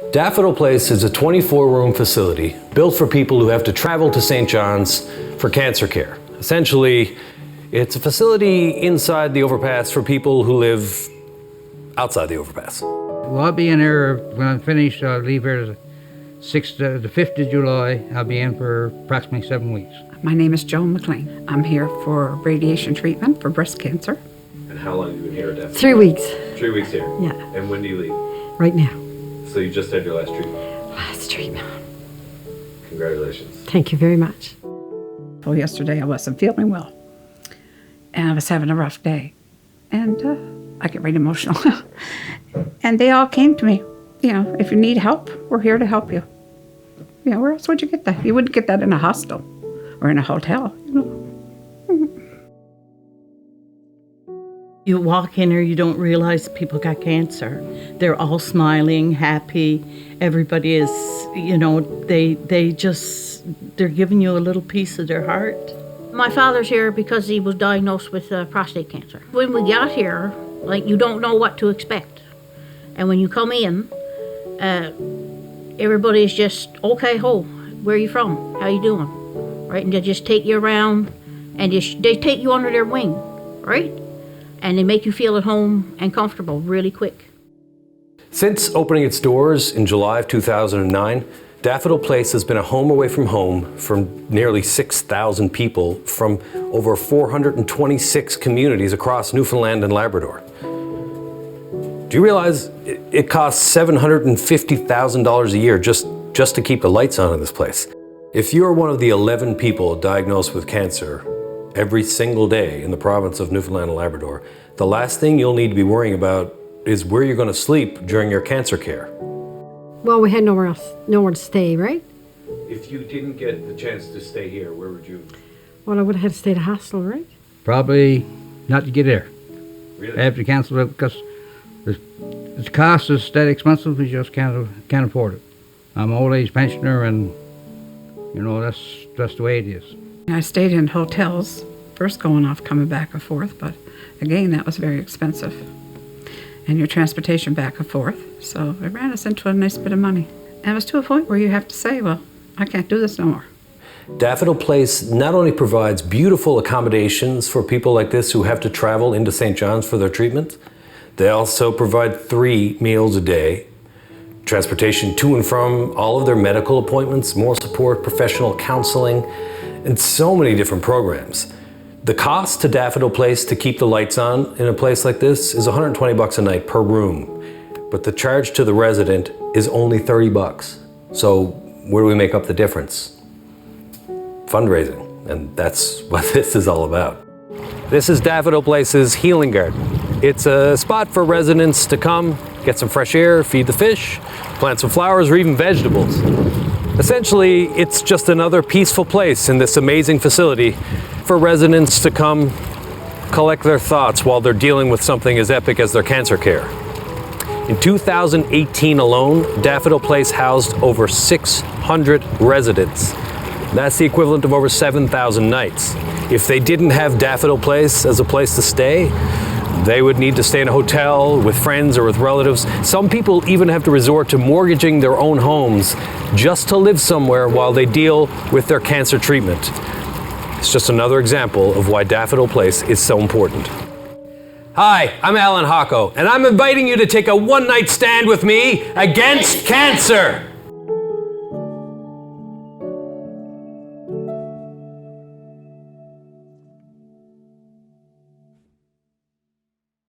Daffodil Place is a 24-room facility built for people who have to travel to St. John's for cancer care. Essentially, it's a facility inside the overpass for people who live outside the overpass. Well, I'll be in here when I'm finished. I'll leave here the 5th of July. I'll be in for approximately 7 weeks. My name is Joan McLean. I'm here for radiation treatment for breast cancer. And how long have you been here at Daffodil? 3 weeks. 3 weeks here? Yeah. And when do you leave? Right now. So you just had your last treatment? Last treatment. Congratulations. Thank you very much. Well, yesterday I wasn't feeling well. And I was having a rough day. And I get right emotional. And they all came to me. You know, if you need help, we're here to help you. You know, where else would you get that? You wouldn't get that in a hostel or in a hotel, you know. You walk in here, you don't realize people got cancer. They're all smiling, happy. Everybody is, you know, they're giving you a little piece of their heart. My father's here because he was diagnosed with prostate cancer. When we got here, like, you don't know what to expect. And when you come in, everybody's just, okay, where are you from? How you doing? Right? And they just take you around and they take you under their wing, right? And they make you feel at home and comfortable really quick. Since opening its doors in July of 2009, Daffodil Place has been a home away from home for nearly 6,000 people from over 426 communities across Newfoundland and Labrador. Do you realize it costs $750,000 a year just to keep the lights on in this place? If you're one of the 11 people diagnosed with cancer every single day in the province of Newfoundland and Labrador, the last thing you'll need to be worrying about is where you're going to sleep during your cancer care. Well, we had nowhere to stay, right? If you didn't get the chance to stay here, where would you? Well, I would have had to stay at a hostel, right? Probably not to get there. Really? I have to cancel it because the cost is that expensive. We just can't afford it. I'm an old age pensioner, and you know that's the way it is. I stayed in hotels, first going off, coming back and forth, but again, that was very expensive. And your transportation back and forth. So it ran us into a nice bit of money. And it was to a point where you have to say, well, I can't do this no more. Daffodil Place not only provides beautiful accommodations for people like this who have to travel into St. John's for their treatment, they also provide 3 meals a day, transportation to and from all of their medical appointments, more support, professional counseling, and so many different programs. The cost to Daffodil Place to keep the lights on in a place like this is $120 a night per room, but the charge to the resident is only $30. So where do we make up the difference? Fundraising, and that's what this is all about. This is Daffodil Place's Healing Garden. It's a spot for residents to come, get some fresh air, feed the fish, plant some flowers or even vegetables. Essentially, it's just another peaceful place in this amazing facility for residents to come collect their thoughts while they're dealing with something as epic as their cancer care. In 2018 alone, Daffodil Place housed over 600 residents. That's the equivalent of over 7,000 nights. If they didn't have Daffodil Place as a place to stay, they would need to stay in a hotel with friends or with relatives. Some people even have to resort to mortgaging their own homes just to live somewhere while they deal with their cancer treatment. It's just another example of why Daffodil Place is so important. Hi, I'm Allan Hawco, and I'm inviting you to take a one-night stand with me against cancer.